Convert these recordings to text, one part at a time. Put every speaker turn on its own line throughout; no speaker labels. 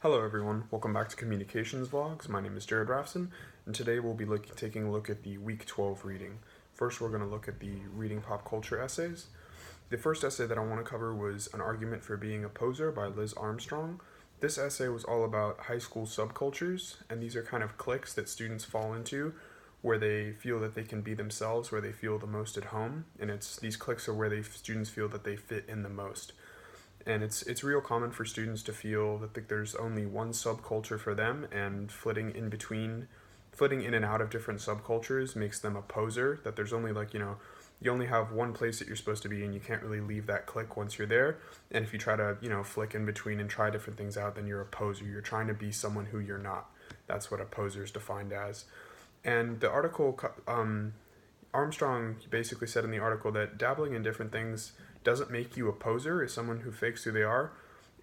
Hello everyone, welcome back to Communications Vlogs. My name is Jared Rafson, and today we'll be taking a look at the Week 12 reading. First, we're going to look at the reading pop culture essays. The first essay that I want to cover was An Argument for Being a Poser by Liz Armstrong. This essay was all about high school subcultures, and these are kind of cliques that students fall into where they feel that they can be themselves, where they feel the most at home, and these cliques are where students feel that they fit in the most. And it's real common for students to feel that there's only one subculture for them, and flitting in and out of different subcultures makes them a poser, that there's only you only have one place that you're supposed to be, and you can't really leave that clique once you're there. And if you try to, flick in between and try different things out, then you're a poser. You're trying to be someone who you're not. That's what a poser is defined as. And the article, Armstrong basically said in the article that dabbling in different things doesn't make you a poser, as someone who fakes who they are.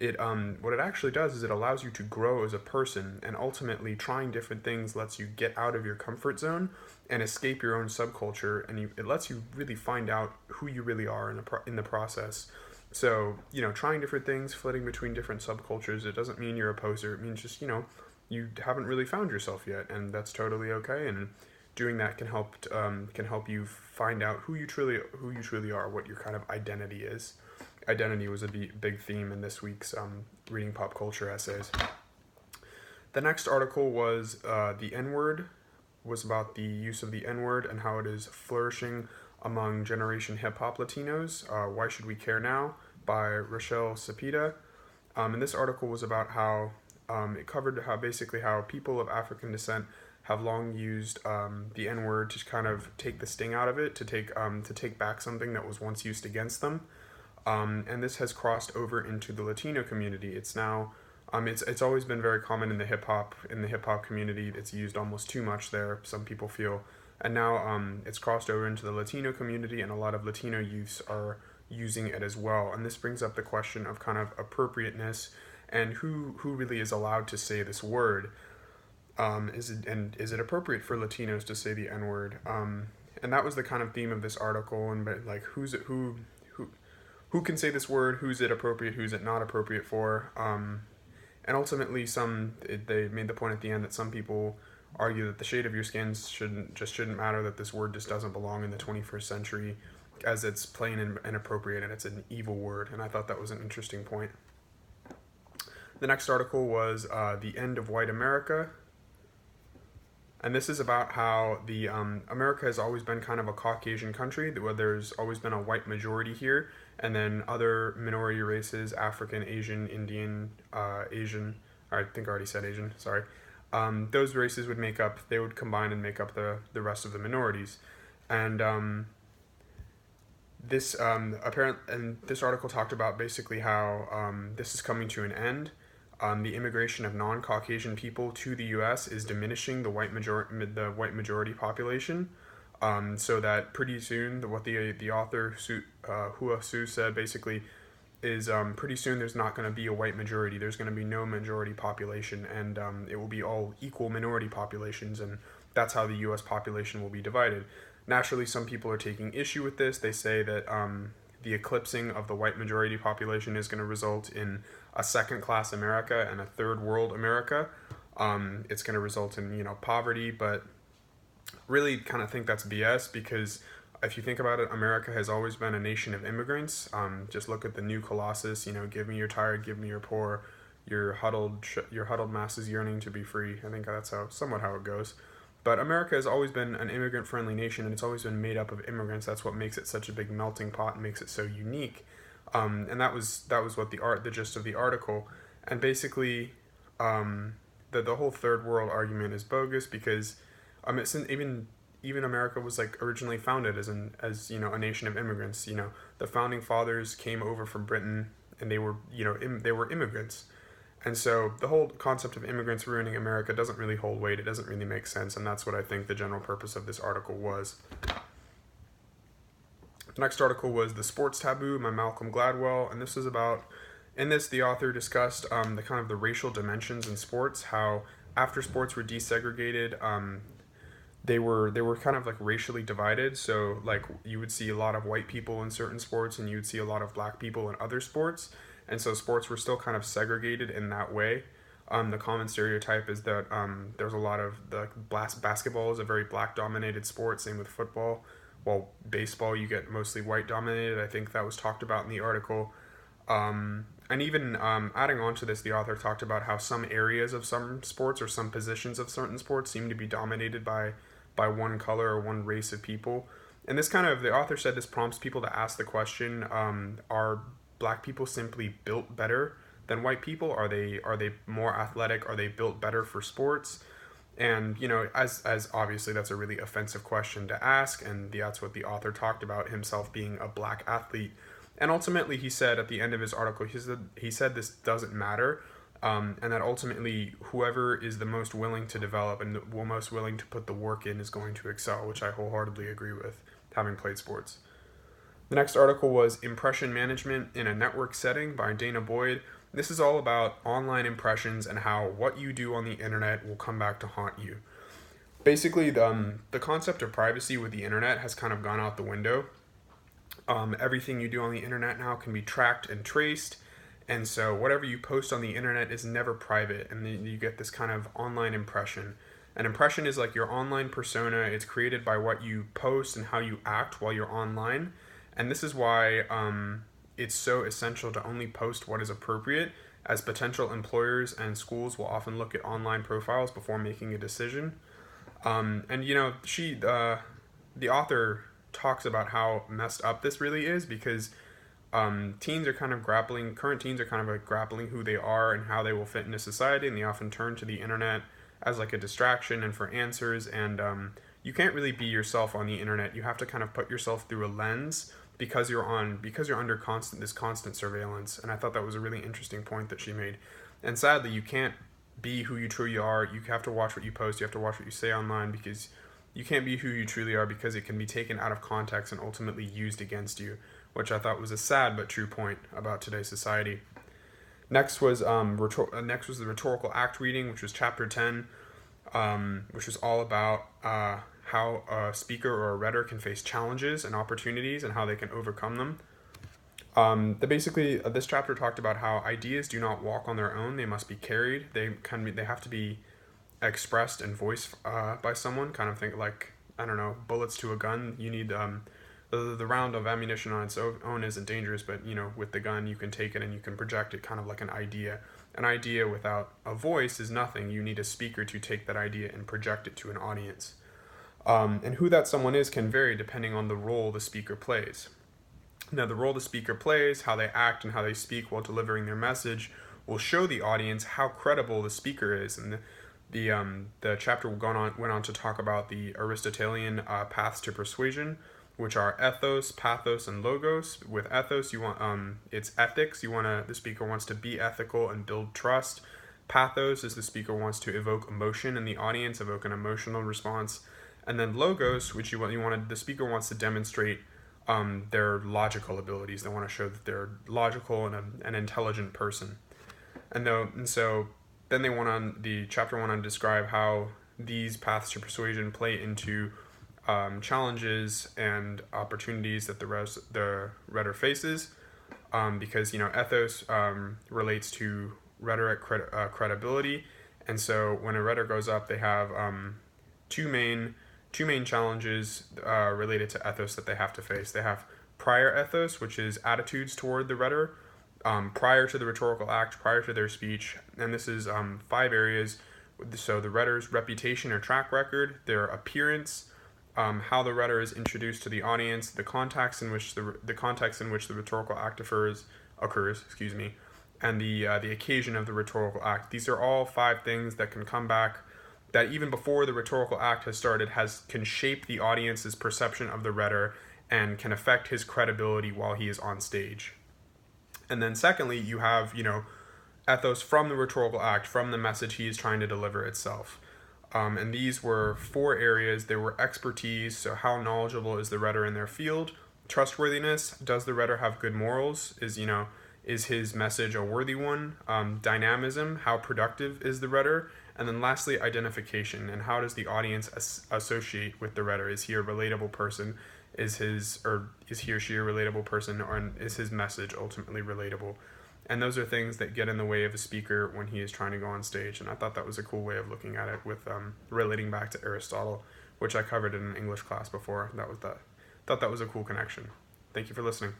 What it actually does is it allows you to grow as a person, and ultimately trying different things lets you get out of your comfort zone and escape your own subculture, and it lets you really find out who you really are in the process. So, trying different things, flitting between different subcultures, it doesn't mean you're a poser. It means just, you haven't really found yourself yet, and that's totally okay. And doing that can help you find out who you truly are, what your kind of identity is. Identity was a big theme in this week's reading pop culture essays. The next article was the N-word, was about the use of the N-word and how it is flourishing among Generation Hip Hop Latinos. Why Should We Care Now by Rochelle Cepeda. And this article was about how it covered how people of African descent have long used the N-word to kind of take the sting out of it, to take back something that was once used against them. And this has crossed over into the Latino community. It's now, it's always been very common in the hip hop community. It's used almost too much there, some people feel. And now it's crossed over into the Latino community, and a lot of Latino youths are using it as well. And this brings up the question of kind of appropriateness and who really is allowed to say this word. Is it appropriate for Latinos to say the N-word? And that was the kind of theme of this article, and who can say this word, who's it appropriate, who's it not appropriate for, and ultimately they made the point at the end that some people argue that the shade of your skin shouldn't matter, that this word just doesn't belong in the 21st century, as it's plain and inappropriate, and it's an evil word. And I thought that was an interesting point. The next article was The End of White America. And this is about how the America has always been kind of a Caucasian country, where there's always been a white majority here, and then other minority races, African, Asian, Indian, Asian, I think I already said Asian, sorry. Those races they would combine and make up the rest of the minorities. And this article talked about basically how this is coming to an end. The immigration of non-Caucasian people to the U.S. is diminishing the white majority population, so that pretty soon, what the author Hua Su said basically is pretty soon there's not going to be a white majority. There's going to be no majority population, and it will be all equal minority populations, and that's how the U.S. population will be divided. Naturally, some people are taking issue with this. They say that the eclipsing of the white majority population is going to result in a second-class America and a third-world America. It's going to result in poverty, but really kind of think that's BS, because if you think about it, America has always been a nation of immigrants. Just look at the new Colossus. Give me your tired, give me your poor, your huddled masses yearning to be free. I think that's somewhat how it goes. But America has always been an immigrant-friendly nation, and it's always been made up of immigrants. That's what makes it such a big melting pot and makes it so unique. And that was what the gist of the article. And basically, the whole third world argument is bogus, because even America was originally founded as a nation of immigrants. The founding fathers came over from Britain, and they were immigrants. And so the whole concept of immigrants ruining America doesn't really hold weight. It doesn't really make sense, and that's what I think the general purpose of this article was. The next article was The Sports Taboo by Malcolm Gladwell, and this is the author discussed the kind of the racial dimensions in sports, how after sports were desegregated, they were kind of racially divided. So you would see a lot of white people in certain sports, and you would see a lot of black people in other sports. And so sports were still kind of segregated in that way. The common stereotype is that there's a lot of basketball is a very black dominated sport. Same with football. While baseball, you get mostly white dominated. I think that was talked about in the article. And even adding on to this, the author talked about how some areas of some sports or some positions of certain sports seem to be dominated by one color or one race of people. And the author said this prompts people to ask the question, are black people simply built better than white people? Are they more athletic? Are they built better for sports? And as obviously that's a really offensive question to ask, and that's what the author talked about, himself being a black athlete. And ultimately, he said at the end of his article, he said this doesn't matter, and that ultimately whoever is the most willing to develop and the most willing to put the work in is going to excel, which I wholeheartedly agree with, having played sports. The next article was Impression Management in a Network Setting by Dana Boyd. This is all about online impressions and how what you do on the internet will come back to haunt you. Basically, the concept of privacy with the internet has kind of gone out the window. Everything you do on the internet now can be tracked and traced, and so whatever you post on the internet is never private, and then you get this kind of online impression. An impression is like your online persona. It's created by what you post and how you act while you're online. And this is why it's so essential to only post what is appropriate, as potential employers and schools will often look at online profiles before making a decision. The author talks about how messed up this really is, because current teens are kind of grappling who they are and how they will fit into society, and they often turn to the internet as like a distraction and for answers, and you can't really be yourself on the internet. You have to kind of put yourself through a lens because you're under constant surveillance. And I thought that was a really interesting point that she made. And sadly, you can't be who you truly are. You have to watch what you post. You have to watch what you say online, because you can't be who you truly are, because it can be taken out of context and ultimately used against you, which I thought was a sad but true point about today's society. Next was the Rhetorical Act reading, which was chapter 10, which was all about how a speaker or a rhetor can face challenges and opportunities and how they can overcome them. This chapter talked about how ideas do not walk on their own; they must be carried. They have to be expressed and voiced by someone. Kind of think like, I don't know, bullets to a gun. You need the round of ammunition on its own isn't dangerous, but with the gun you can take it and you can project it, kind of like an idea. An idea without a voice is nothing. You need a speaker to take that idea and project it to an audience. And who that someone is can vary depending on the role the speaker plays. Now, the role the speaker plays, how they act, and how they speak while delivering their message will show the audience how credible the speaker is. And the chapter went on to talk about the Aristotelian paths to persuasion, which are ethos, pathos, and logos. With ethos, it's ethics. The speaker wants to be ethical and build trust. Pathos is the speaker wants to evoke emotion in the audience, evoke an emotional response. And then logos, which the speaker wants to demonstrate their logical abilities. They want to show that they're logical and an intelligent person. So then the chapter went on to describe how these paths to persuasion play into challenges and opportunities that the rhetor faces, because ethos relates to rhetoric credibility, and so when a rhetor goes up, they have two main challenges related to ethos that they have to face. They have prior ethos, which is attitudes toward the rhetor prior to the rhetorical act, prior to their speech, and this is 5 areas. So the rhetor's reputation or track record, their appearance, how the rhetor is introduced to the audience, the context in which the rhetorical act occurs, and the occasion of the rhetorical act. These are all 5 things that can come back, that even before the rhetorical act has started, can shape the audience's perception of the rhetor and can affect his credibility while he is on stage. And then secondly, you have ethos from the rhetorical act, from the message he is trying to deliver itself. And these were 4 areas. There were expertise, so how knowledgeable is the rhetor in their field? Trustworthiness, does the rhetor have good morals? Is his message a worthy one? Dynamism, how productive is the rhetor? And then lastly, identification, and how does the audience associate with the rhetor? Is he a relatable person? Is he or she a relatable person, or is his message ultimately relatable? And those are things that get in the way of a speaker when he is trying to go on stage. And I thought that was a cool way of looking at it with relating back to Aristotle, which I covered in an English class before. Thought that was a cool connection. Thank you for listening.